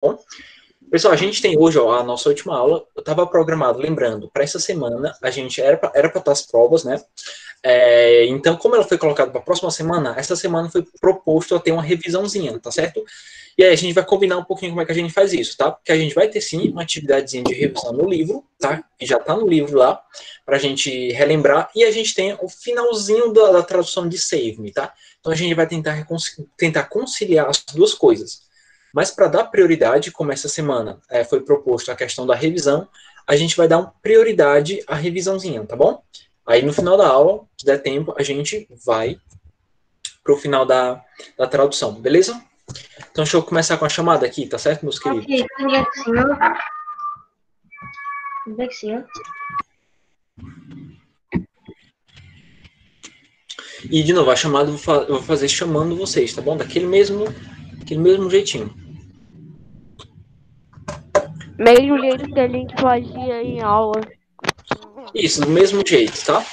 bom? Pessoal, a gente tem hoje, ó, a nossa última aula. Eu estava programado, lembrando, para essa semana, a gente era para estar as provas, né? Então, como ela foi colocada para a próxima semana, essa semana foi proposto a ter uma revisãozinha, tá certo? E aí a gente vai combinar um pouquinho como é que a gente faz isso, tá? Porque a gente vai ter, sim, uma atividadezinha de revisão no livro, tá? Que já tá no livro lá, para a gente relembrar. E a gente tem o finalzinho da tradução de Save Me, tá? Então, a gente vai tentar conciliar as duas coisas. Mas para dar prioridade, como essa semana foi proposto a questão da revisão, a gente vai dar prioridade à revisãozinha, tá bom? Aí no final da aula, se der tempo, a gente vai para o final da tradução, beleza? Então deixa eu começar com a chamada aqui, tá certo, meus queridos? Ok, convexinho. E de novo, a chamada eu vou fazer chamando vocês, tá bom? Daquele mesmo jeitinho. Mesmo jeito que a gente fazia em aula. Isso, do mesmo jeito, tá?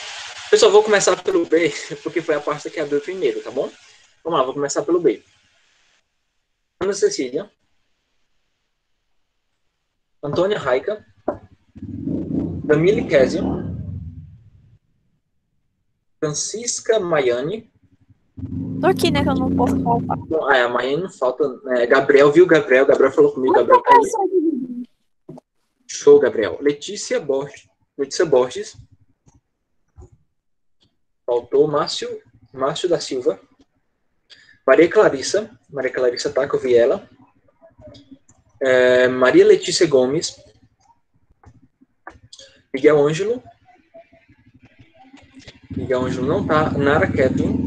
Pessoal, vou começar pelo B, porque foi a parte que abriu primeiro, tá bom? Vamos lá, vou começar pelo B. Ana Cecília. Antônia Raica. Damile Kézia. Francisca Maiane. Tô aqui, né, que eu não posso faltar. A Maiane não falta. Gabriel, viu, Gabriel? Gabriel falou comigo, Gabriel tá aí. Show, Gabriel. Letícia Borges. Faltou Márcio da Silva. Maria Clarissa tá, que eu vi ela. Maria Letícia Gomes. Miguel Ângelo não tá. Nara Kathleen.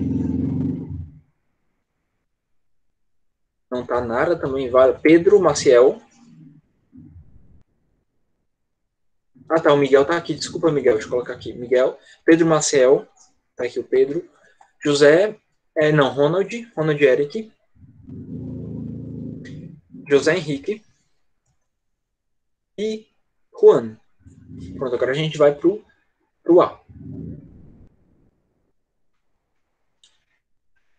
Não tá. Nara também vale. Pedro Maciel. Ah, tá. O Miguel tá aqui. Desculpa, Miguel. Deixa eu colocar aqui. Miguel. Pedro Maciel. Tá aqui o Pedro. José. Ronald Eric. José Henrique. E Juan. Pronto, agora a gente vai pro A.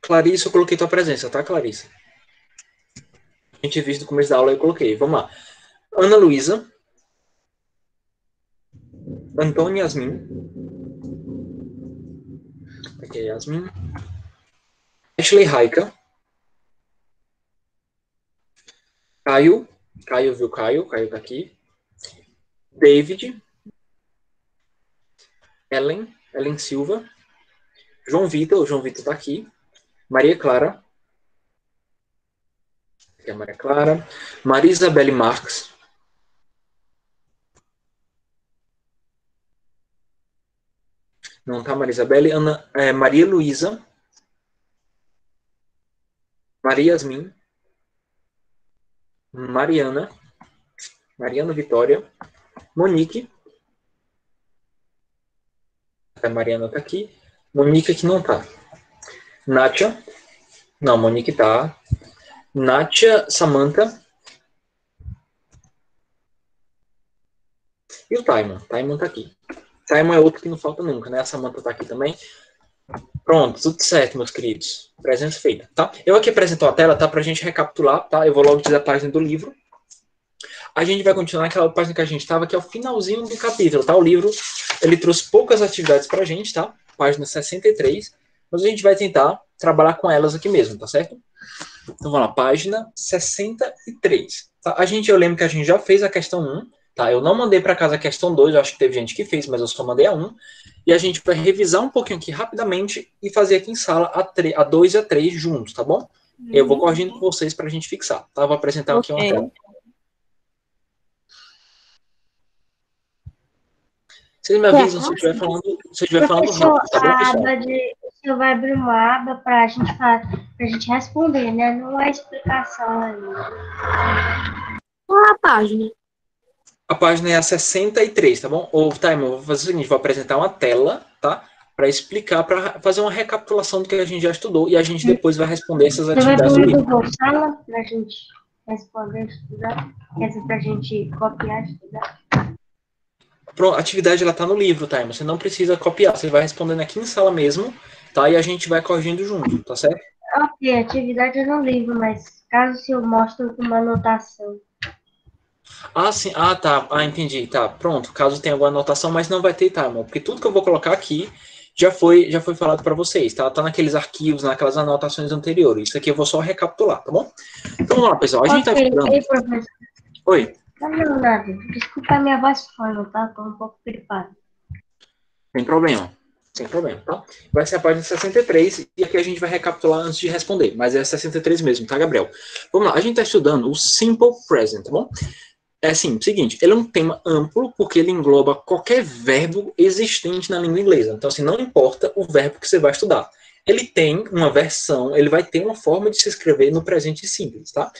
Clarissa, eu coloquei tua presença, tá, Clarissa? A gente viu no começo da aula, eu coloquei. Vamos lá. Ana Luísa. Antônio Yasmin. Aqui é Yasmin. Ashley Raika. Caio, viu Caio? Caio tá aqui. David. Ellen Silva. João Vitor tá aqui. Maria Clara. Aqui é a Maria Clara. Maria Isabelle Marques. Não tá Maria Isabelle. Maria Luísa. Maria Yasmin. Mariana Vitória. Monique. A Mariana tá aqui. Monique que não tá. Nátia. Não, Monique tá. Nátia, Samantha. E o Taimon. Taimon tá aqui. Taimon é outro que não falta nunca, né? A Samantha tá aqui também. Pronto, tudo certo, meus queridos. Presença feita, tá? Eu aqui apresento a tela, tá? Pra gente recapitular, tá? Eu vou logo dizer a página do livro. A gente vai continuar naquela página que a gente estava, que é o finalzinho do capítulo, tá? O livro, ele trouxe poucas atividades pra gente, tá? Página 63. Mas a gente vai tentar trabalhar com elas aqui mesmo, tá certo? Então, vamos lá. Página 63. Tá? Eu lembro que a gente já fez a questão 1, tá? Eu não mandei para casa a questão 2, eu acho que teve gente que fez, mas eu só mandei a 1. E a gente vai revisar um pouquinho aqui rapidamente e fazer aqui em sala a 2 e a 3 juntos, tá bom? Eu vou corrigindo com vocês para a gente fixar, tá? Vou apresentar aqui uma tela. Vocês me avisam se eu estiver falando rápido, tá bom, pessoal? O senhor vai abrir uma aba para a gente responder, né? Não é explicação ainda. Qual é a página? A página é a 63, tá bom? Ou, Taimon, eu vou fazer o seguinte, vou apresentar uma tela, tá? Para explicar, para fazer uma recapitulação do que a gente já estudou e a gente depois vai responder essas atividades do livro. Você vai pôr no sala para a gente responder, estudar? Essa para a gente copiar, estudar? Pronto, a atividade ela tá no livro, tá? Você não precisa copiar, você vai respondendo aqui em sala mesmo, tá? E a gente vai corrigindo junto, tá certo? Ok, a atividade é no livro, mas caso se eu mostre com uma anotação. Ah, sim. Ah, tá. Ah, entendi. Tá, pronto. Caso tenha alguma anotação, mas não vai ter timer, porque tudo que eu vou colocar aqui já foi falado para vocês, tá? Tá naqueles arquivos, naquelas anotações anteriores. Isso aqui eu vou só recapitular, tá bom? Então vamos lá, pessoal. A gente tá Ok, estudando. ei, professor. Oi, Não, nada. Desculpa a minha voz fora, tá? Tô um pouco gripada. sem problema. Sem problema, tá? Vai ser a página 63 e aqui a gente vai recapitular antes de responder, mas é 63 mesmo, tá, Gabriel? Vamos lá, a gente tá estudando o Simple Present, tá bom? É assim, seguinte, ele é um tema amplo porque ele engloba qualquer verbo existente na língua inglesa. Então, assim, não importa o verbo que você vai estudar. Ele tem uma versão, ele vai ter uma forma de se escrever no presente simples, tá?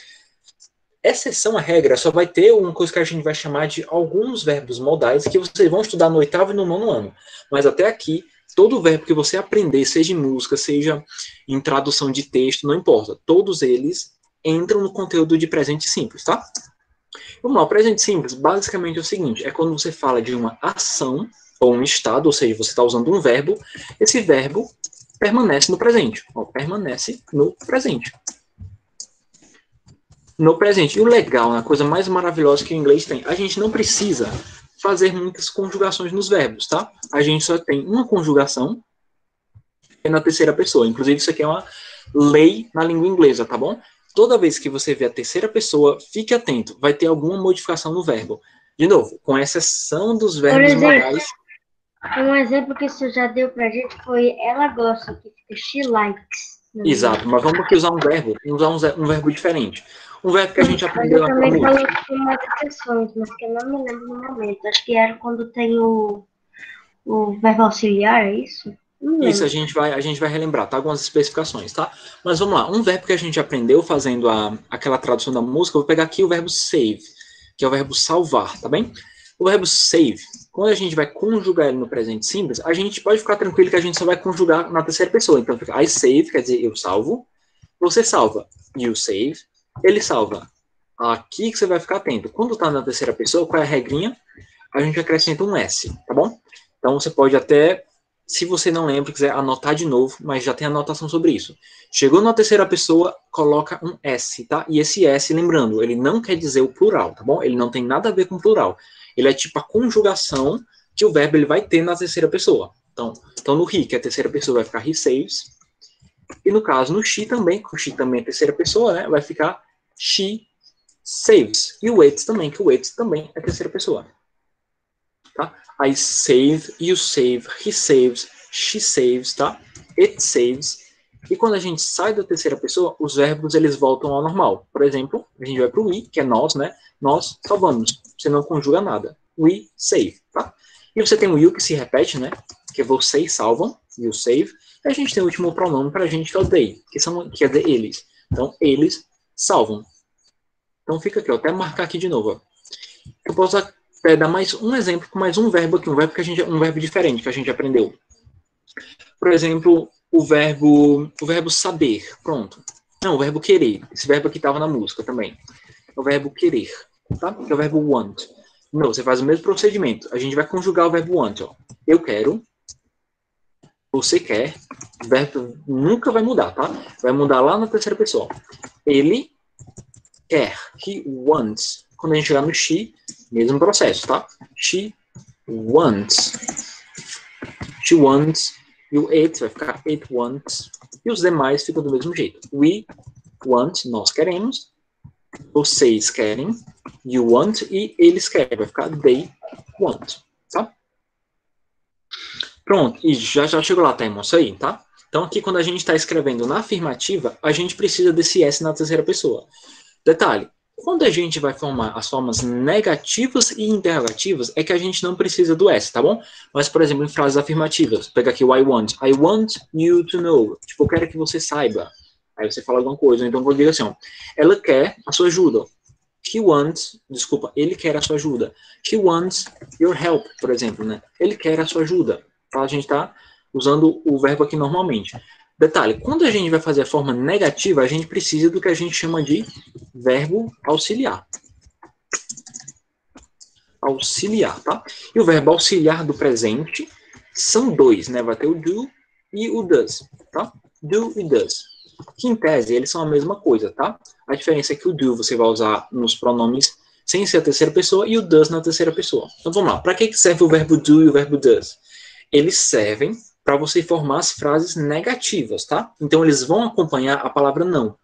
Exceção à regra, só vai ter uma coisa que a gente vai chamar de alguns verbos modais que vocês vão estudar no 8º e no 9º ano. Mas até aqui, todo verbo que você aprender, seja em música, seja em tradução de texto, não importa. Todos eles entram no conteúdo de presente simples, tá? Vamos lá, o presente simples basicamente é o seguinte, é quando você fala de uma ação ou um estado, ou seja, você está usando um verbo, esse verbo permanece no presente, permanece no presente. No presente. E o legal, a coisa mais maravilhosa que o inglês tem, a gente não precisa fazer muitas conjugações nos verbos, tá? A gente só tem uma conjugação na terceira pessoa. Inclusive, isso aqui é uma lei na língua inglesa, tá bom? Toda vez que você vê a terceira pessoa, fique atento, vai ter alguma modificação no verbo. De novo, com exceção dos verbos modais. Um exemplo que isso já deu pra gente foi ela gosta, que fica she likes. Exato, mas vamos aqui usar um verbo diferente. Um verbo que a gente aprendeu Mas eu naquela também música. falou que tinha umas exceções, mas que eu não me lembro no momento. Acho que era quando tem o verbo auxiliar, é isso? Não Isso, lembro. a gente vai relembrar, tá? Algumas especificações, tá? Mas vamos lá, um verbo que a gente aprendeu fazendo aquela tradução da música, eu vou pegar aqui o verbo save, que é o verbo salvar, tá bem? O verbo save, quando a gente vai conjugar ele no presente simples, a gente pode ficar tranquilo que a gente só vai conjugar na terceira pessoa. Então fica I save, quer dizer, eu salvo. Você salva, you save. Ele salva. Aqui que você vai ficar atento. Quando tá na terceira pessoa, qual é a regrinha? A gente acrescenta um S, tá bom? Então você pode até, se você não lembra, quiser anotar de novo, mas já tem anotação sobre isso. Chegou na terceira pessoa, coloca um S, tá? E esse S, lembrando, ele não quer dizer o plural, tá bom? Ele não tem nada a ver com plural. Ele é tipo a conjugação que o verbo ele vai ter na terceira pessoa. Então no he, que é a terceira pessoa, vai ficar he saves. E no caso, no she também, que o she também é a terceira pessoa, né? Vai ficar she saves. E o it também, que o it também é a terceira pessoa. Tá? I save, you save, he saves, she saves, tá? It saves. E quando a gente sai da terceira pessoa, os verbos eles voltam ao normal. Por exemplo, a gente vai para o we, que é nós, né? Nós salvamos. Você não conjuga nada. We save, tá? E você tem o you que se repete, né? Que é vocês salvam, you save. E a gente tem o último pronome para a gente, que é o they, que é de eles. Então, eles salvam. Então fica aqui, ó, até marcar aqui de novo. Ó. Eu posso dar mais um exemplo com mais um verbo aqui, um verbo diferente que a gente aprendeu. Por exemplo, o verbo saber, pronto. Não, o verbo querer. Esse verbo aqui estava na música também. É o verbo querer, tá? Que é o verbo want. Não, você faz o mesmo procedimento. A gente vai conjugar o verbo want, ó. Eu quero, você quer, o verbo nunca vai mudar, tá? Vai mudar lá na terceira pessoa. Ele quer, he wants. Quando a gente chegar no she, mesmo processo, tá? She wants. She wants. E o it vai ficar it wants. E os demais ficam do mesmo jeito. We want, nós queremos. Vocês querem. You want. E eles querem. Vai ficar they want. Tá? Pronto. E já chegou lá, tá, irmão? Isso aí, tá? Então aqui quando a gente está escrevendo na afirmativa, a gente precisa desse S na terceira pessoa. Detalhe. Quando a gente vai formar as formas negativas e interrogativas, é que a gente não precisa do S, tá bom? Mas, por exemplo, em frases afirmativas, pega aqui o I want you to know. Tipo, eu quero que você saiba. Aí você fala alguma coisa. Então, eu digo assim, ó, ela quer a sua ajuda. Ele quer a sua ajuda. He wants your help, por exemplo, né? Ele quer a sua ajuda. Então, a gente tá usando o verbo aqui normalmente. Detalhe, quando a gente vai fazer a forma negativa, a gente precisa do que a gente chama de verbo auxiliar. Auxiliar, tá? E o verbo auxiliar do presente são dois, né? Vai ter o do e o does, tá? Do e does. Que, em tese, eles são a mesma coisa, tá? A diferença é que o do você vai usar nos pronomes sem ser a terceira pessoa, e o does na terceira pessoa. Então vamos lá. Para que serve o verbo do e o verbo does? Eles servem para você formar as frases negativas, tá? Então eles vão acompanhar a palavra não.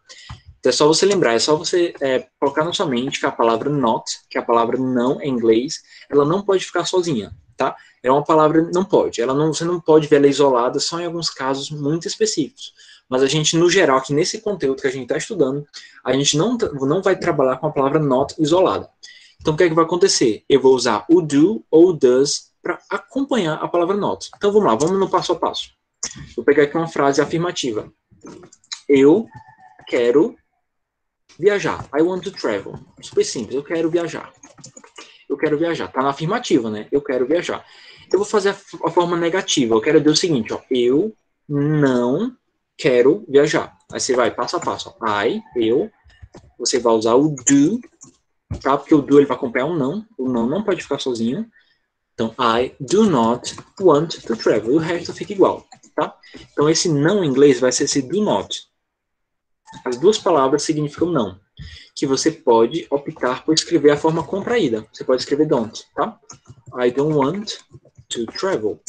Então é só você lembrar, é só você colocar na sua mente que a palavra not, que é a palavra não em inglês, ela não pode ficar sozinha, tá? É uma palavra, não pode. Você não pode ver ela isolada só em alguns casos muito específicos. Mas a gente, no geral, aqui nesse conteúdo que a gente está estudando, a gente não vai trabalhar com a palavra not isolada. Então, o que é que vai acontecer? Eu vou usar o do ou o does para acompanhar a palavra not. Então, vamos lá, vamos no passo a passo. Vou pegar aqui uma frase afirmativa. Eu quero viajar. I want to travel. Super simples, eu quero viajar. Eu quero viajar. Tá na afirmativa, né? Eu quero viajar. Eu vou fazer a forma negativa. Eu quero dizer o seguinte, ó. Eu não quero viajar. Aí você vai passo a passo. Eu. Você vai usar o do, tá? Porque o do ele vai acompanhar um não. O não pode ficar sozinho. Então, I do not want to travel. E o resto fica igual, tá? Então, esse não em inglês vai ser esse do not. As duas palavras significam não. Que você pode optar por escrever a forma contraída. Você pode escrever don't, tá? I don't want to travel.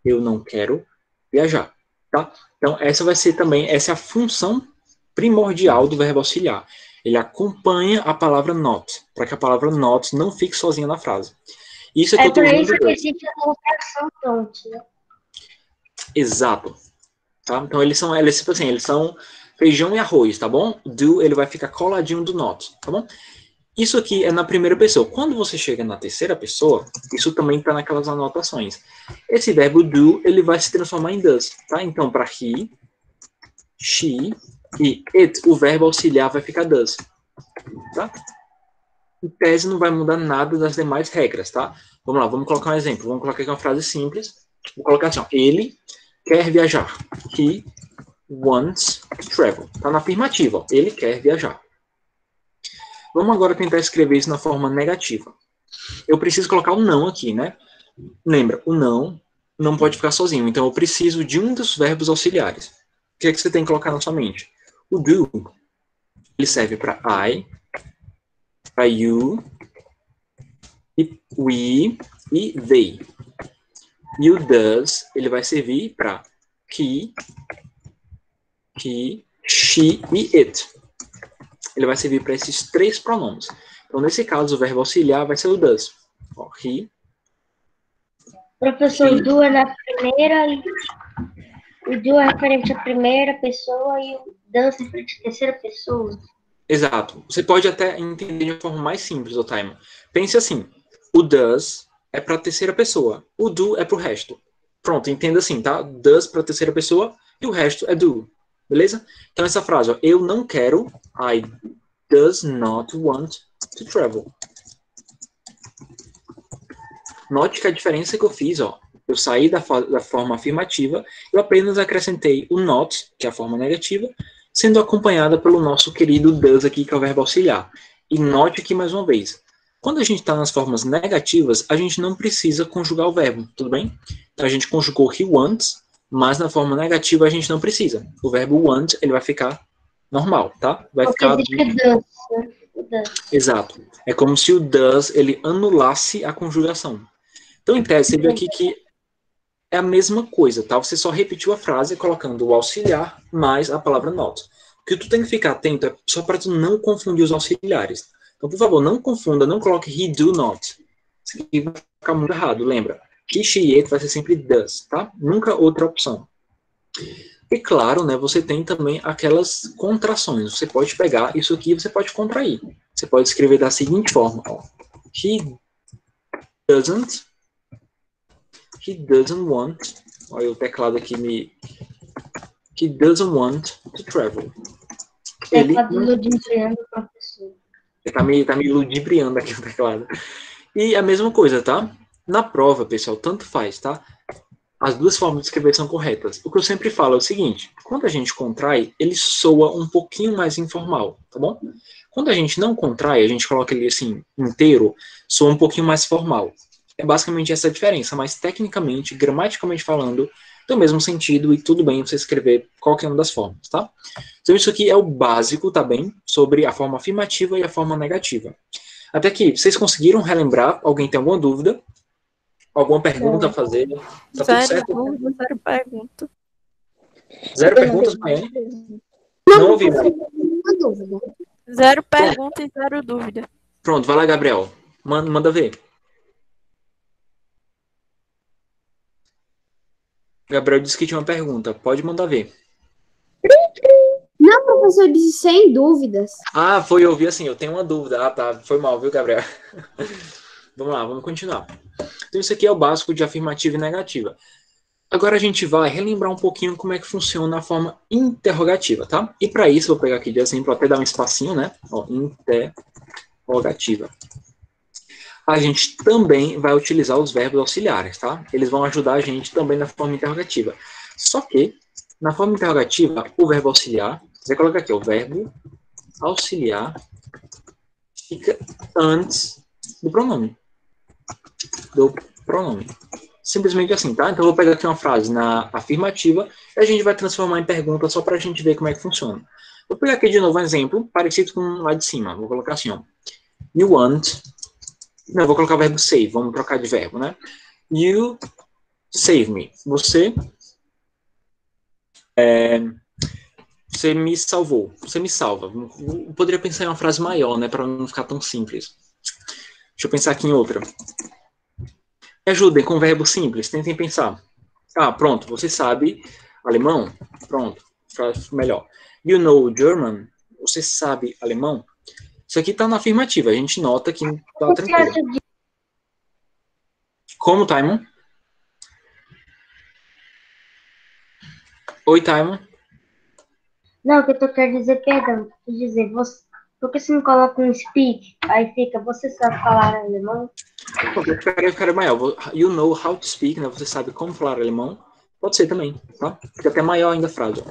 Eu não quero viajar, tá? Então, essa vai ser também, essa é a função primordial do verbo auxiliar. Ele acompanha a palavra not, para que a palavra not não fique sozinha na frase. Isso é que eu tô por usando isso que existe a contração don't, né? Exato. Tá? Então, eles são feijão e arroz, tá bom? Do, ele vai ficar coladinho do not, tá bom? Isso aqui é na primeira pessoa. Quando você chega na terceira pessoa, isso também está naquelas anotações. Esse verbo do, ele vai se transformar em does, tá? Então, para he, she e it, o verbo auxiliar vai ficar does, tá? Em tese, não vai mudar nada das demais regras, tá? Vamos lá, vamos colocar um exemplo. Vamos colocar aqui uma frase simples. Vou colocar assim, ó. Ele quer viajar. He wants to travel. Tá na afirmativa, ó. Ele quer viajar. Vamos agora tentar escrever isso na forma negativa. Eu preciso colocar o não aqui, né? Lembra, o não pode ficar sozinho. Então, eu preciso de um dos verbos auxiliares. O que é que você tem que colocar na sua mente? O do, ele serve para I, para you, e we e they. E o does, ele vai servir para he, she e it. Ele vai servir para esses três pronomes. Então, nesse caso, o verbo auxiliar vai ser o does. Ó, he. Professor, o do é na primeira, o do é referente à primeira pessoa e o does é referente à terceira pessoa. Exato. Você pode até entender de uma forma mais simples, Otaima. Pense assim, o does é para a terceira pessoa, o do é para o resto. Pronto, entenda assim, tá? Does para a terceira pessoa e o resto é do. Beleza? Então, essa frase, ó, eu não quero, I does not want to travel. Note que a diferença que eu fiz, ó, eu saí da forma afirmativa, eu apenas acrescentei o not, que é a forma negativa, sendo acompanhada pelo nosso querido does aqui, que é o verbo auxiliar. E note aqui mais uma vez, quando a gente está nas formas negativas, a gente não precisa conjugar o verbo, tudo bem? Então, a gente conjugou he wants, mas na forma negativa a gente não precisa. O verbo want, ele vai ficar normal, tá? Vai ficar... Does. Exato. É como se o does, ele anulasse a conjugação. Então, em tese, você viu aqui que é a mesma coisa, tá? Você só repetiu a frase colocando o auxiliar mais a palavra not. O que tu tem que ficar atento é só para tu não confundir os auxiliares. Então, por favor, não confunda, não coloque he do not. Isso aqui vai ficar muito errado, lembra? He, she e it vai ser sempre does, tá? Nunca outra opção. E claro, né, você tem também aquelas contrações. Você pode pegar isso aqui e você pode contrair. Você pode escrever da seguinte forma. Ó. He doesn't want. Olha o teclado aqui me... He doesn't want to travel. Ele tá me ludibriando aqui o teclado. E a mesma coisa, tá? Na prova, pessoal, tanto faz, tá? As duas formas de escrever são corretas. O que eu sempre falo é o seguinte, quando a gente contrai, ele soa um pouquinho mais informal, tá bom? Quando a gente não contrai, a gente coloca ele assim, inteiro, soa um pouquinho mais formal. É basicamente essa a diferença, mas tecnicamente, gramaticalmente falando, tem o mesmo sentido e tudo bem você escrever qualquer uma das formas, tá? Então isso aqui é o básico, tá bem? Sobre a forma afirmativa e a forma negativa. Até aqui, vocês conseguiram relembrar? Alguém tem alguma dúvida? Alguma pergunta a fazer? Tá tudo Zero certo? dúvida, zero pergunta. Zero Eu não perguntas, tenho Maiane? Não ouvi, Maiane. nenhuma dúvida. Zero pergunta e zero dúvida. Pronto, vai lá, Gabriel. Manda ver. Gabriel disse que tinha uma pergunta. Pode mandar ver. Não, professor, eu disse sem dúvidas. Ah, foi ouvir assim, eu tenho uma dúvida. Ah, tá. Foi mal, viu, Gabriel? Vamos lá, vamos continuar. Então, isso aqui é o básico de afirmativa e negativa. Agora a gente vai relembrar um pouquinho como é que funciona a forma interrogativa, tá? E para isso, eu vou pegar aqui de exemplo, até dar um espacinho, né? Ó, interrogativa. A gente também vai utilizar os verbos auxiliares, tá? Eles vão ajudar a gente também na forma interrogativa. Só que, na forma interrogativa, o verbo auxiliar, você coloca aqui, o verbo auxiliar fica antes do pronome. Simplesmente assim, tá? Então eu vou pegar aqui uma frase na afirmativa e a gente vai transformar em pergunta só para a gente ver como é que funciona. Vou pegar aqui de novo um exemplo parecido com lá de cima. Vou colocar assim, ó. You want... Não, vou colocar o verbo save. Vamos trocar de verbo, né? You save me. Você me salvou. Você me salva. Eu poderia pensar em uma frase maior, né? Para não ficar tão simples. Deixa eu pensar aqui em outra. Me ajudem com verbo simples. Tentem pensar. Ah, pronto. Você sabe alemão? Pronto. Frase melhor. You know German? Você sabe alemão? Isso aqui está na afirmativa. A gente nota que está tranquilo. Como, Taimon? Oi, Taimon. Não, o que eu quero dizer, perdão, quer dizer, você, por que você não coloca um speak? Aí fica, você sabe falar alemão? Eu quero maior. You know how to speak, né? Você sabe como falar alemão. Pode ser também, tá? Fica até maior ainda a frase.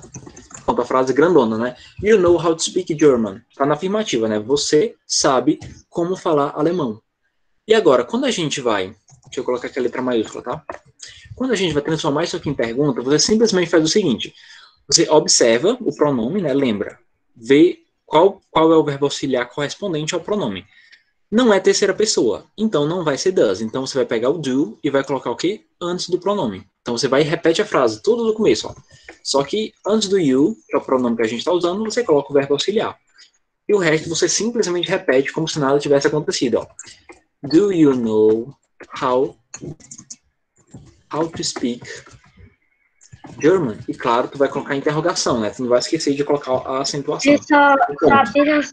Pronto, a frase grandona, né? You know how to speak German. Tá na afirmativa, né? Você sabe como falar alemão. E agora, quando a gente vai... Deixa eu colocar aqui a letra maiúscula, tá? Quando a gente vai transformar isso aqui em pergunta, você simplesmente faz o seguinte. Você observa o pronome, né? Lembra. Vê qual é o verbo auxiliar correspondente ao pronome. Não é terceira pessoa, então não vai ser does. Então você vai pegar o do e vai colocar o quê? Antes do pronome. Então você vai e repete a frase, tudo do começo. Ó. Só que antes do you, que é o pronome que a gente está usando, você coloca o verbo auxiliar. E o resto você simplesmente repete como se nada tivesse acontecido. Ó. Do you know how to speak German? E claro, tu vai colocar a interrogação, né? Tu não vai esquecer de colocar a acentuação. Só apenas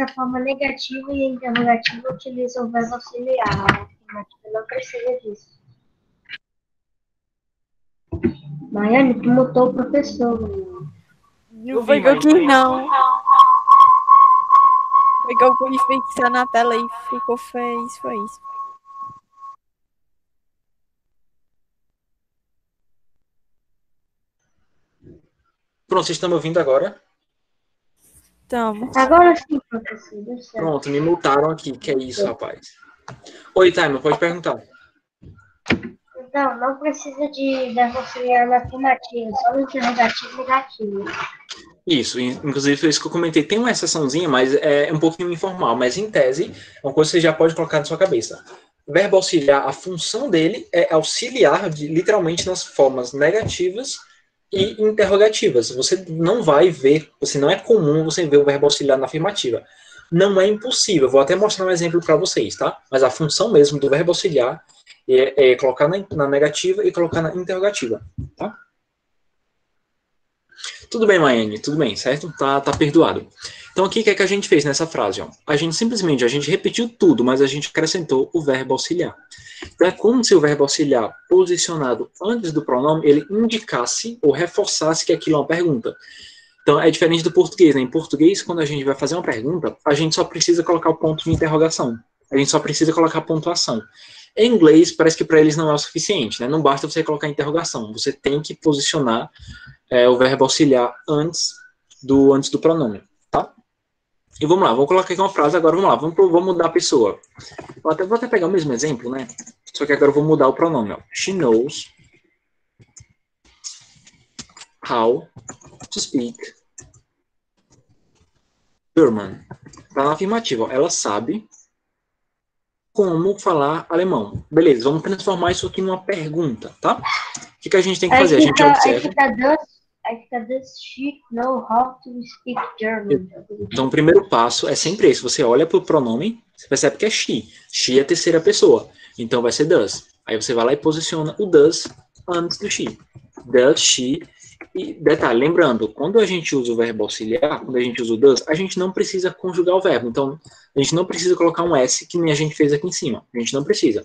a forma negativa e a interrogativa utilizam o verbo auxiliar. A afirmativa não precisa disso. Maiane, tu mutou o professor. Não foi que eu quis, não. Foi que eu fui fixar na tela e ficou feio, foi isso. Pronto, vocês estão me ouvindo agora? Estamos. Agora sim, professor, deu certo. Pronto, me multaram aqui. Que é isso, rapaz? Oi, Taima, pode perguntar. Então, não precisa de verbo auxiliar na afirmativa, só no interrogativo e negativo. Isso, inclusive foi isso que eu comentei. Tem uma exceçãozinha, mas é um pouquinho informal. Mas em tese, é uma coisa que você já pode colocar na sua cabeça. Verbo auxiliar, a função dele é auxiliar literalmente nas formas negativas e interrogativas. Você não vai ver, não é comum você ver o verbo auxiliar na afirmativa. Não é impossível. Vou até mostrar um exemplo para vocês, tá? Mas a função mesmo do verbo auxiliar é colocar na negativa e colocar na interrogativa, tá? Tudo bem, Maiane, tudo bem, certo? Tá perdoado. Então, aqui, o que é que a gente fez nessa frase? Ó? A gente repetiu tudo, mas a gente acrescentou o verbo auxiliar. Então, é como se o verbo auxiliar posicionado antes do pronome, ele indicasse ou reforçasse que aquilo é uma pergunta. Então, é diferente do português, né? Em português, quando a gente vai fazer uma pergunta, a gente só precisa colocar o ponto de interrogação. A gente só precisa colocar a pontuação. Em inglês, parece que para eles não é o suficiente, né? Não basta você colocar interrogação. Você tem que posicionar o verbo auxiliar antes do pronome, tá? E vamos lá, vou colocar aqui uma frase agora, vamos lá, vamos mudar a pessoa. Vou até pegar o mesmo exemplo, né? Só que agora eu vou mudar o pronome, ó. She knows how to speak German. Tá na afirmativa, ó. Ela sabe como falar alemão. Beleza, vamos transformar isso aqui numa pergunta, tá? O que a gente tem que fazer? A gente observa. Aí fica does she know how to speak German? Então, o primeiro passo é sempre esse. Você olha para o pronome, você percebe que é she. She é a terceira pessoa. Então, vai ser does. Aí você vai lá e posiciona o does antes do she. Does she... E detalhe, lembrando, quando a gente usa o verbo auxiliar, quando a gente usa o does, a gente não precisa conjugar o verbo. Então, a gente não precisa colocar um S, que nem a gente fez aqui em cima. A gente não precisa.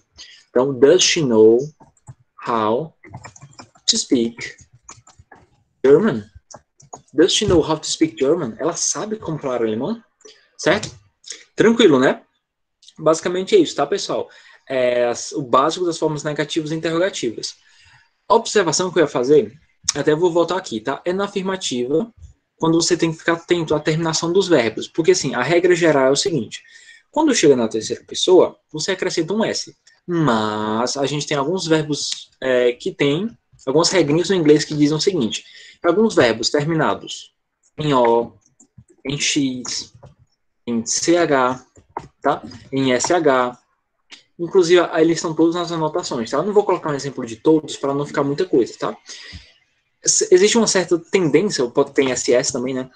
Então, does she know how to speak German? Does she know how to speak German? Ela sabe como falar alemão? Certo? Tranquilo, né? Basicamente é isso, tá, pessoal? É o básico das formas negativas e interrogativas. A observação que eu ia fazer, até vou voltar aqui, tá? É na afirmativa, quando você tem que ficar atento à terminação dos verbos. Porque, assim, a regra geral é o seguinte. Quando chega na terceira pessoa, você acrescenta um S. Mas a gente tem alguns verbos que tem, algumas regrinhas no inglês que dizem o seguinte. Alguns verbos terminados em O, em X, em CH, tá? Em SH. Inclusive, eles estão todos nas anotações, tá? Eu não vou colocar um exemplo de todos para não ficar muita coisa, tá? Existe uma certa tendência, ou pode ter SS também, né?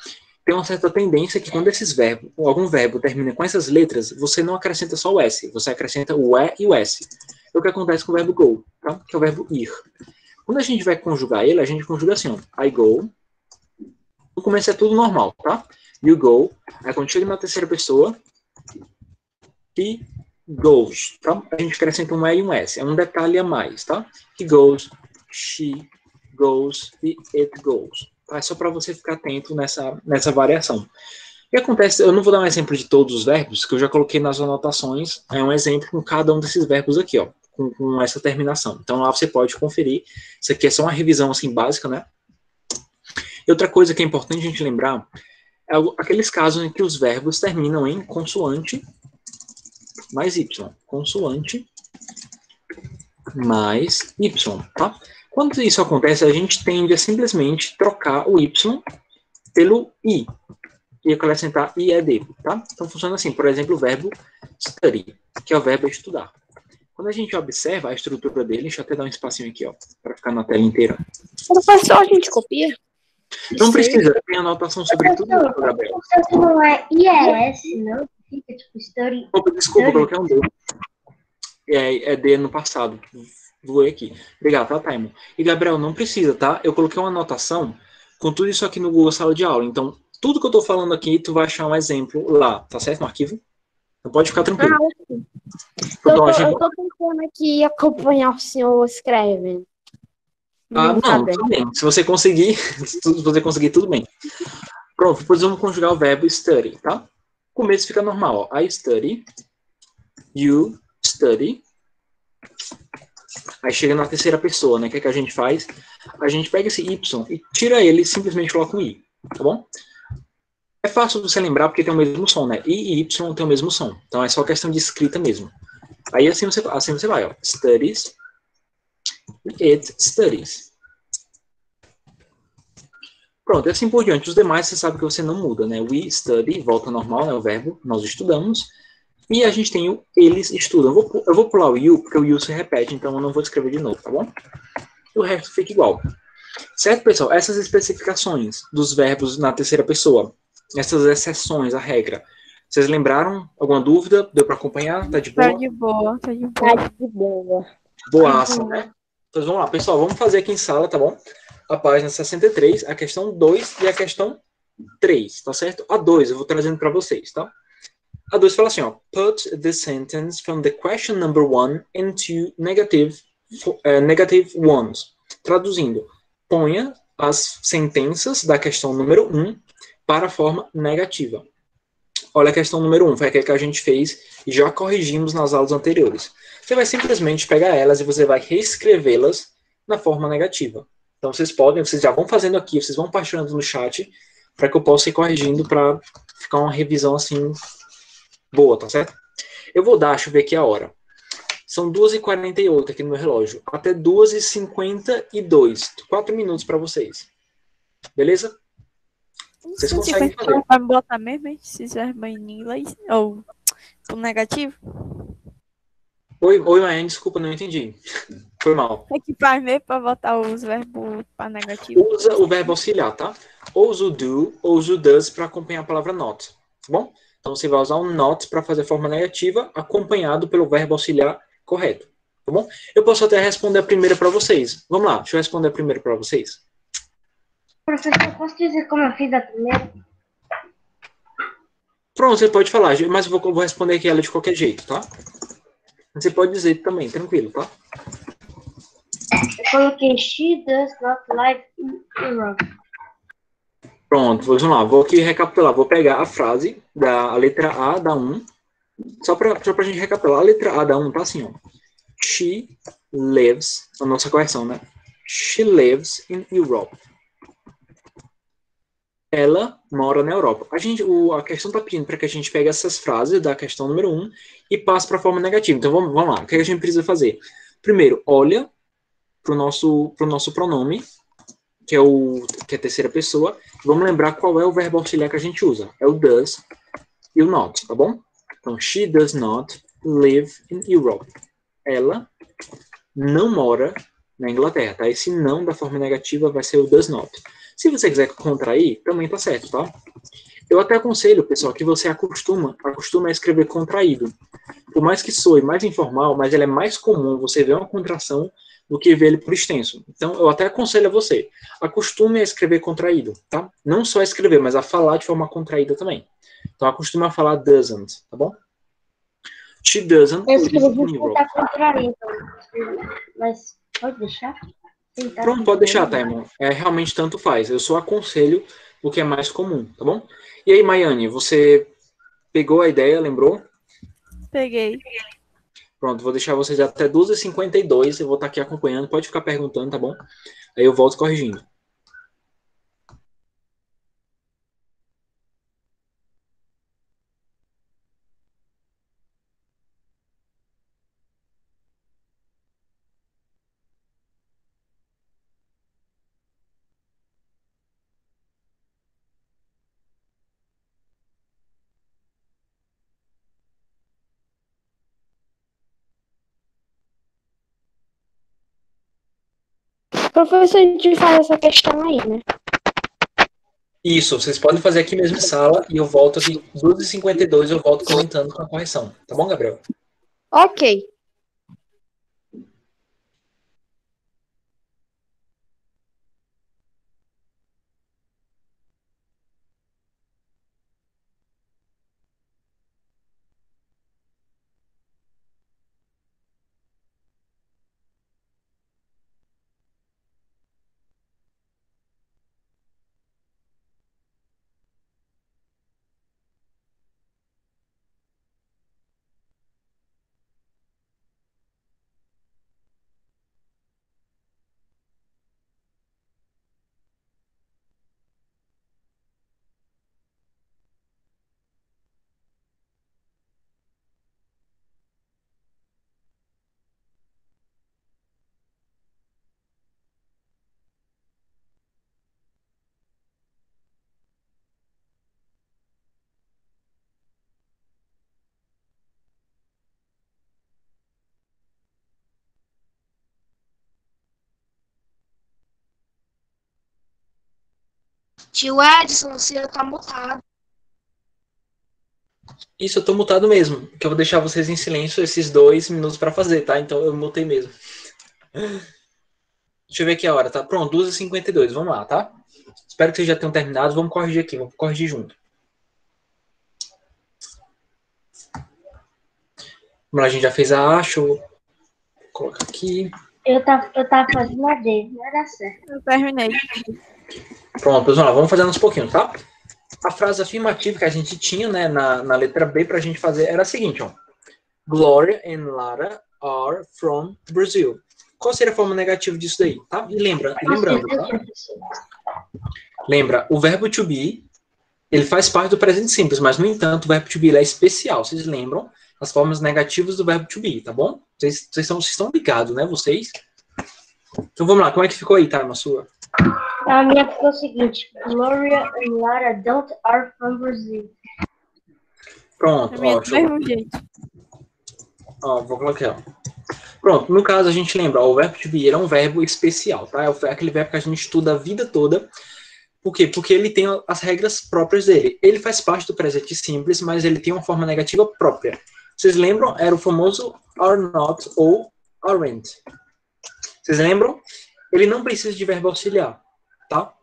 Tem uma certa tendência que quando esses verbos, ou algum verbo termina com essas letras, você não acrescenta só o S, você acrescenta o E e o S. É o que acontece com o verbo go, tá? Que é o verbo ir. Quando a gente vai conjugar ele, a gente conjuga assim, ó. I go. No começo é tudo normal, tá? You go. Aí quando chega na terceira pessoa, he goes. Tá? A gente acrescenta um E e um S. É um detalhe a mais, tá? He goes, she goes e it goes. Tá? É só para você ficar atento nessa variação. O que acontece? Eu não vou dar um exemplo de todos os verbos, que eu já coloquei nas anotações. É um exemplo com cada um desses verbos aqui, ó. Com essa terminação. Então lá você pode conferir. Isso aqui é só uma revisão assim básica, né? E outra coisa que é importante a gente lembrar é aqueles casos em que os verbos terminam em consoante mais Y. Consoante mais Y, tá? Quando isso acontece, a gente tende a simplesmente trocar o Y pelo I e acrescentar IED, tá? Então funciona assim, por exemplo, o verbo study, que é o verbo estudar. Quando a gente observa a estrutura dele, deixa eu até dar um espacinho aqui, ó, para ficar na tela inteira. Professor, a gente copia? Não precisa, tem anotação sobre tudo isso, Gabriel. Isso não é IES, não? Fica tipo study. Opa, desculpa, coloquei um D. É D no passado. Voei aqui. Obrigado, tá, Taimo? E, Gabriel, não precisa, tá? Eu coloquei uma anotação com tudo isso aqui no Google Sala de Aula. Então, tudo que eu tô falando aqui, tu vai achar um exemplo lá, tá certo? No arquivo? Então pode ficar tranquilo. Eu tô tentando aqui acompanhar o senhor escrevendo. Não, tudo bem. Se você conseguir, tudo bem. Pronto, depois vamos conjugar o verbo study, tá? O começo fica normal, ó. I study, you study. Aí chega na terceira pessoa, né? O que é que a gente faz? A gente pega esse Y e tira ele e simplesmente coloca um I, tá bom? É fácil você lembrar porque tem o mesmo som, né? I e Y tem o mesmo som. Então é só questão de escrita mesmo. Aí assim você vai, ó. Studies, it studies. Pronto, e assim por diante. Os demais você sabe que você não muda, né? We study, volta ao normal, né? O verbo, nós estudamos. E a gente tem o eles estudam. Eu vou pular o you, porque o you se repete, então eu não vou escrever de novo, tá bom? E o resto fica igual. Certo, pessoal? Essas especificações dos verbos na terceira pessoa, essas exceções à regra, vocês lembraram? Alguma dúvida? Deu para acompanhar? Tá de boa? Tá de boa, tá de boa. Tá de boa. Boaça, né? Então vamos lá, pessoal. Vamos fazer aqui em sala, tá bom? A página 63, a questão 2 e a questão 3, tá certo? A 2 eu vou trazendo para vocês, tá? A 2 fala assim, ó. Put the sentence from the question number 1 into negative ones. Traduzindo, ponha as sentenças da questão número 1 para a forma negativa. Olha a questão número 1, foi aquela que a gente fez e já corrigimos nas aulas anteriores. Você vai simplesmente pegar elas e você vai reescrevê-las na forma negativa. Então vocês já vão fazendo aqui, vocês vão baixando no chat para que eu possa ir corrigindo para ficar uma revisão assim boa, tá certo? Eu vou dar, deixa eu ver aqui a hora. São 2h48 aqui no meu relógio. Até 2h52. 4 minutos para vocês. Beleza? Vocês conseguem fazer. Vai botar mesmo esses verbos em inglês? Ou pro negativo? Oi, Maiane, desculpa, não entendi. Foi mal. É que faz mesmo pra botar os verbos para negativo. Usa o verbo auxiliar, tá? Ou usa o do, ou usa o does para acompanhar a palavra not, tá bom? Então você vai usar o not para fazer a forma negativa, acompanhado pelo verbo auxiliar correto, tá bom? Eu posso até responder a primeira para vocês. Vamos lá, deixa eu responder a primeira para vocês. Professor, posso dizer como eu fiz a primeira? Pronto, você pode falar, mas eu vou responder aqui ela de qualquer jeito, tá? Você pode dizer também, tranquilo, tá? Eu coloquei she does not live in Europe. Pronto, vamos lá. Vou aqui recapitular. Vou pegar a frase, a letra A da 1. Só pra gente recapitular. A letra A da 1 tá assim, ó. She lives, a nossa correção, né? She lives in Europe. Ela mora na Europa. A questão tá pedindo para que a gente pegue essas frases da questão número 1 e passe para a forma negativa. Então, vamos lá. O que a gente precisa fazer? Primeiro, olha pro nosso pronome, que é a terceira pessoa. Vamos lembrar qual é o verbo auxiliar que a gente usa. É o does e o not, tá bom? Então, she does not live in Europe. Ela não mora na Inglaterra, tá? Esse não da forma negativa vai ser o does not. Se você quiser contrair, também tá certo, tá? Eu até aconselho, pessoal, que você acostuma a escrever contraído. Por mais que soe mais informal, mas ele é mais comum você ver uma contração do que ver ele por extenso. Então, eu até aconselho a você, acostume a escrever contraído, tá? Não só a escrever, mas a falar de forma contraída também. Então, acostume a falar doesn't, tá bom? She doesn't Eu live escrevi in que Europe. tá contraído, mas pode deixar? Pronto, pode deixar, tá, irmão? Realmente tanto faz. Eu só aconselho o que é mais comum, tá bom? E aí, Maiane, você pegou a ideia, lembrou? Peguei. Pronto, vou deixar vocês até 12h52. Eu vou estar aqui acompanhando. Pode ficar perguntando, tá bom? Aí eu volto corrigindo. Professor, a gente faz essa questão aí, né? Isso, vocês podem fazer aqui mesmo em sala e eu volto aqui 12h52. Eu volto comentando com a correção. Tá bom, Gabriel? Ok. Tio Edson, o senhor tá mutado. Isso, eu tô mutado mesmo. Que eu vou deixar vocês em silêncio esses 2 minutos para fazer, tá? Então eu mutei mesmo. Deixa eu ver aqui a hora, tá? Pronto, 12h52. Vamos lá, tá? Espero que vocês já tenham terminado. Vamos corrigir aqui, vamos corrigir junto. Vamos lá, a gente já fez a A, deixa eu colocar aqui. Eu tava fazendo a D, não vai dar certo. Eu terminei. Pronto, vamos lá, vamos fazendo uns pouquinhos, tá? A frase afirmativa que a gente tinha, né, na letra B pra gente fazer era a seguinte, ó. Gloria and Lara are from Brazil. Qual seria a forma negativa disso daí, tá? E lembrando, tá? Lembra, o verbo to be, ele faz parte do presente simples, mas, no entanto, o verbo to be ele é especial. Vocês lembram as formas negativas do verbo to be, tá bom? Vocês estão ligados, né, vocês? Então, vamos lá. Como é que ficou aí, tá, na sua? A minha ficou o seguinte. Gloria and Lara don't are from Brazil. Pronto, Do ó. mesmo jeito. Ó, vou colocar, ó. Pronto, no caso a gente lembra, ó, o verbo to be ele é um verbo especial, tá? É aquele verbo que a gente estuda a vida toda. Por quê? Porque ele tem as regras próprias dele. Ele faz parte do presente simples, mas ele tem uma forma negativa própria. Vocês lembram? Era o famoso are not ou aren't. Vocês lembram? Ele não precisa de verbo auxiliar, tá?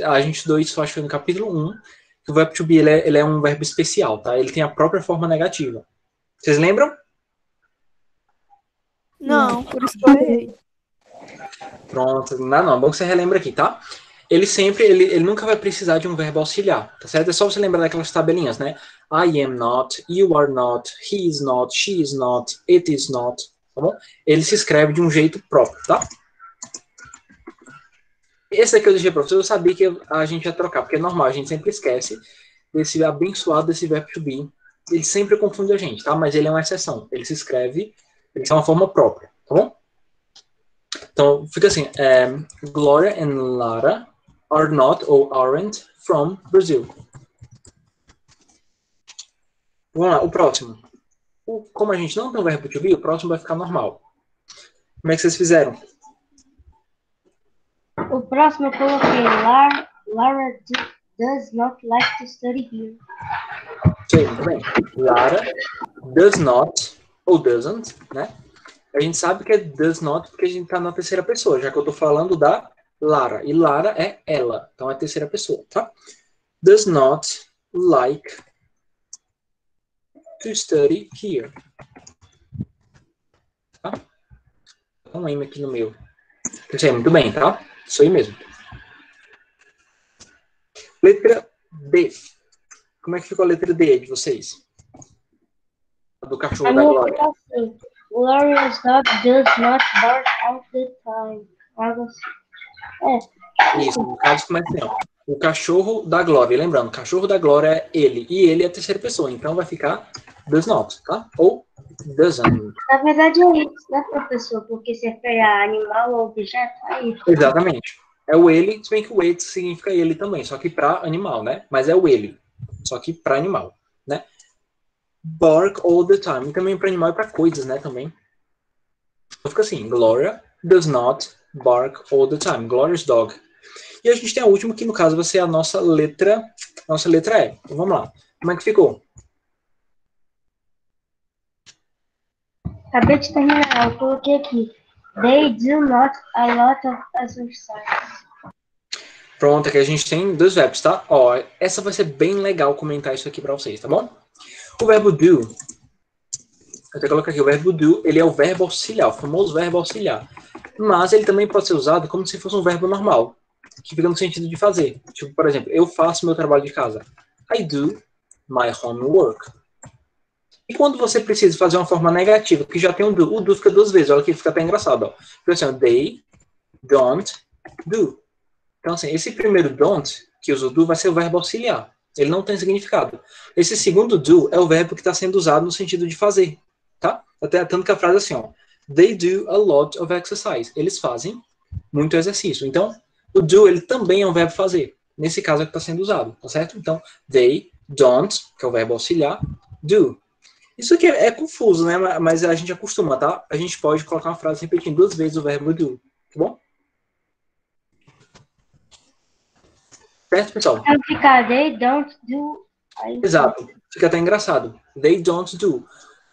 A gente estudou isso, acho que no capítulo 1, que o verbo to be ele é um verbo especial, tá? Ele tem a própria forma negativa. Vocês lembram? Não, por isso que eu errei. Pronto, não, bom que você relembra aqui, tá? Ele nunca vai precisar de um verbo auxiliar, tá certo? É só você lembrar daquelas tabelinhas, né? I am not, you are not, he is not, she is not, it is not, tá bom? Ele se escreve de um jeito próprio, tá? Esse aqui eu deixei para vocês, eu sabia que a gente ia trocar, porque é normal, a gente sempre esquece desse abençoado, desse verbo to be. Ele sempre confunde a gente, tá? Mas ele é uma exceção. Ele se escreve, ele tem uma forma própria, tá bom? Então, fica assim, Gloria and Lara are not or aren't from Brazil. Vamos lá, o próximo. Como a gente não tem um verbo to be, o próximo vai ficar normal. Como é que vocês fizeram? O próximo eu coloquei Lara does not like to study here. Sim, muito bem. Lara does not, ou doesn't, né? A gente sabe que é does not porque a gente está na terceira pessoa, já que eu estou falando da Lara. E Lara é ela, então é a terceira pessoa, tá? Does not like to study here. Tá? Dá um M aqui no meu. Isso aí, muito bem, tá? Isso aí mesmo. Letra D. Como é que ficou a letra D de vocês? Do cachorro da Glória. Assim, Gloria's dog does not bark all the time. Isso, no caso começa assim, ó. O cachorro da Glória. Lembrando, o cachorro da Glória é ele. E ele é a terceira pessoa. Então vai ficar does not, tá? Ou doesn't. Na verdade é isso, né, professor? Porque se referir animal ou objeto, é isso. Exatamente. É o ele, se bem que o it significa ele também, só que para animal, né? Mas é o ele, só que para animal, né? Bark all the time. E também para animal e para coisas, né? Também. Então fica assim, Gloria does not bark all the time. Gloria's dog. E a gente tem a última, que no caso vai ser a nossa letra E. Então vamos lá. Como é que ficou? Acabei de terminar, eu coloquei aqui. They do not a lot of exercise. Pronto, aqui a gente tem dois verbos, tá? Ó, essa vai ser bem legal comentar isso aqui para vocês, tá bom? O verbo do, eu até colocar aqui, o verbo do, ele é o verbo auxiliar, o famoso verbo auxiliar. Mas ele também pode ser usado como se fosse um verbo normal, que fica no sentido de fazer. Tipo, por exemplo, eu faço meu trabalho de casa. I do my homework. E quando você precisa fazer uma forma negativa, que já tem um do, o do fica duas vezes, olha que fica até engraçado, ó. Fica assim, ó, they don't do. Então, assim, esse primeiro don't, que usa o do, vai ser o verbo auxiliar. Ele não tem significado. Esse segundo do é o verbo que está sendo usado no sentido de fazer, tá? Até tanto que a frase é assim, ó. They do a lot of exercise. Eles fazem muito exercício. Então, o do, ele também é um verbo fazer. Nesse caso é que está sendo usado, tá certo? Então, they don't, que é o verbo auxiliar, do. Isso aqui é confuso, né? Mas a gente acostuma, tá? A gente pode colocar uma frase repetindo duas vezes o verbo do, tá bom? Certo, pessoal? Vai ficar, they don't do. Exato. Fica até engraçado. They don't do.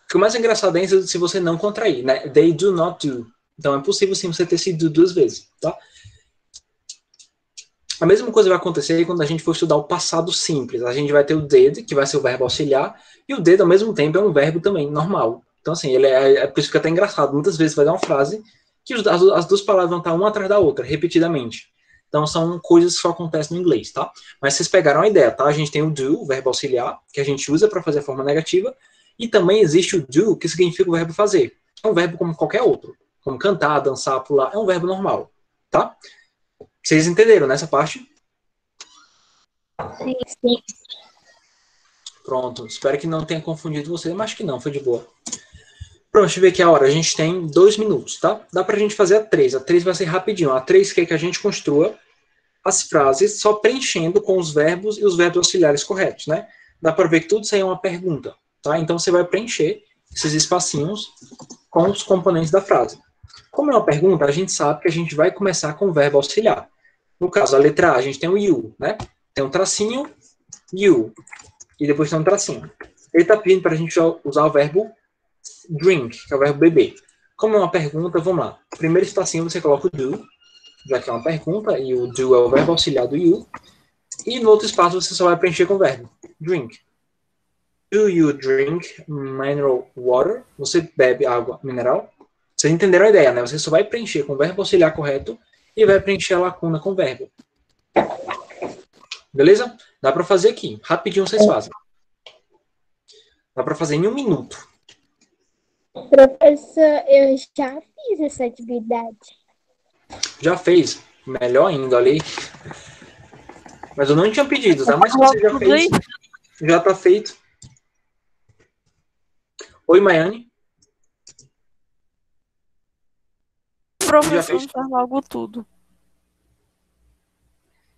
Fica mais engraçado ainda se você não contrair, né? They do not do. Então é possível sim você ter esse do duas vezes, tá? A mesma coisa vai acontecer quando a gente for estudar o passado simples. A gente vai ter o did, que vai ser o verbo auxiliar, e o did, ao mesmo tempo, é um verbo também normal. Então, assim, ele por isso fica até engraçado. Muitas vezes vai dar uma frase que as duas palavras vão estar uma atrás da outra, repetidamente. Então, são coisas que só acontecem no inglês, tá? Mas vocês pegaram a ideia, tá? A gente tem o do, o verbo auxiliar, que a gente usa para fazer a forma negativa, e também existe o do, que significa o verbo fazer. É um verbo como qualquer outro. Como cantar, dançar, pular, é um verbo normal, tá? Vocês entenderam nessa parte? Sim. Pronto. Espero que não tenha confundido vocês, mas acho que não, foi de boa. Pronto, deixa eu ver aqui a hora. A gente tem 2 minutos, tá? Dá pra gente fazer a 3. A 3 vai ser rapidinho. A 3 quer que a gente construa as frases só preenchendo com os verbos e os verbos auxiliares corretos, né? Dá pra ver que tudo isso aí é uma pergunta, tá? Então você vai preencher esses espacinhos com os componentes da frase. Como é uma pergunta, a gente sabe que a gente vai começar com o verbo auxiliar. No caso, a letra A, a gente tem o you, né? Tem um tracinho, you. E depois tem um tracinho. Ele está pedindo para a gente usar o verbo drink, que é o verbo beber. Como é uma pergunta, vamos lá. Primeiro espacinho você coloca o do, já que é uma pergunta, e o do é o verbo auxiliar do you. E no outro espaço você só vai preencher com o verbo drink. Do you drink mineral water? Você bebe água mineral? Vocês entenderam a ideia, né? Você só vai preencher com o verbo auxiliar correto e vai preencher a lacuna com o verbo. Beleza? Dá para fazer aqui. Rapidinho vocês fazem. Dá para fazer em 1 minuto. Professor, eu já fiz essa atividade. Já fez? Melhor ainda, olha aí. Mas eu não tinha pedido, tá? Mas se você já fez, já tá feito. Oi, Maiane. O professor faz logo tudo.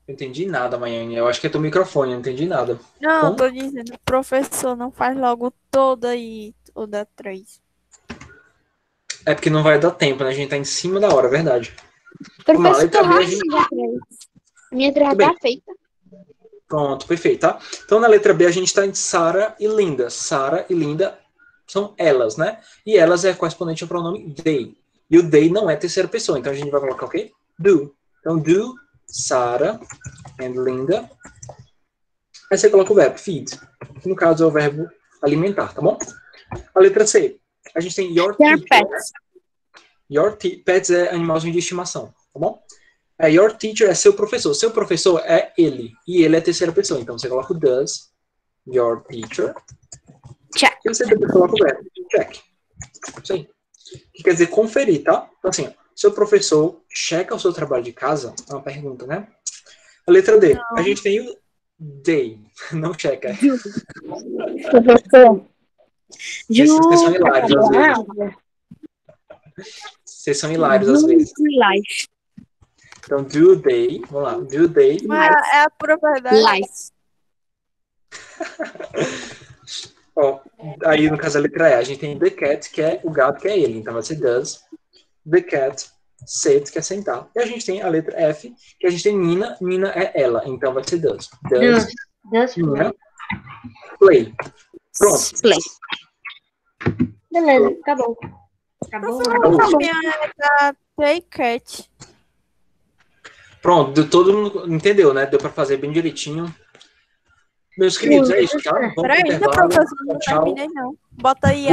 Não entendi nada, Maiane. Eu acho que é teu microfone, não entendi nada. Não, tô dizendo, o professor não faz logo todo aí, toda 3. É porque não vai dar tempo, né? A gente tá em cima da hora, é verdade. Professor, Vamos lá, letra B, a gente... minha letra tá feita. Pronto, perfeito, tá? Então, na letra B, a gente tá em Sara e Linda. Sara e Linda são elas, né? E elas é correspondente ao pronome they. E o they não é terceira pessoa, então a gente vai colocar o quê? Do. Então, do, Sara and Linda. Aí você coloca o verbo feed, que no caso é o verbo alimentar, tá bom? A letra C, a gente tem your teacher. Your pets é animalzinho de estimação, tá bom? Your teacher é seu professor. Seu professor é ele. E ele é terceira pessoa. Então você coloca o does your teacher. Check. E você depois coloca o verbo. Check. Isso aí. Que quer dizer conferir, tá? Então assim, ó, seu professor checa o seu trabalho de casa? É uma pergunta, né? A letra D. Não. A gente tem o they. Não checa. Professor. Vocês são hilários às vezes. Vocês são hilários às vezes. Então, do they. Vamos lá. Do they. É a propriedade. Ó, aí, no caso, a letra E, a gente tem the cat, que é o gato, que é ele. Então, vai ser does. The cat sit, que é sentar. E a gente tem a letra F, que a gente tem Nina. Nina é ela. Então, vai ser does. Does Nina play. Pronto. Play. Beleza, acabou. Acabou. Play cat. Pronto, todo mundo entendeu, né? Deu pra fazer bem direitinho. Meus queridos, é isso, tá? Peraí, ainda, professor, não terminei, não. Bota aí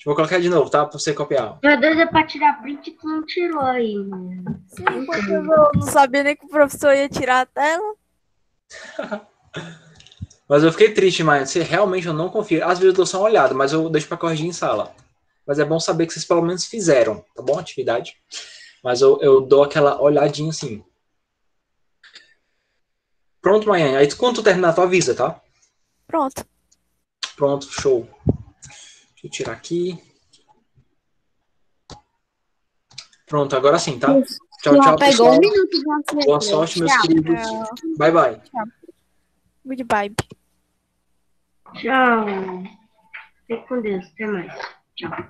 Vou colocar de novo, tá? Pra você copiar. Meu Deus, é pra tirar print que tu não tirou aí, mano. Sim, porque eu não sabia nem que o professor ia tirar a tela. Mas eu fiquei triste, mas se realmente eu não confio. Às vezes eu dou só uma olhada, mas eu deixo pra corrigir em sala. Mas é bom saber que vocês pelo menos fizeram, tá bom? Atividade. Mas eu dou aquela olhadinha assim. Pronto, Maiane. Aí quando tu terminar, tu avisa, tá? Pronto. Pronto, show. Deixa eu tirar aqui. Pronto, agora sim, tá? Tchau, tchau, pessoal. Pegou 1 minuto. Boa sorte, meus queridos. Bye, bye. Goodbye. Tchau. Fique com Deus. Até mais. Tchau.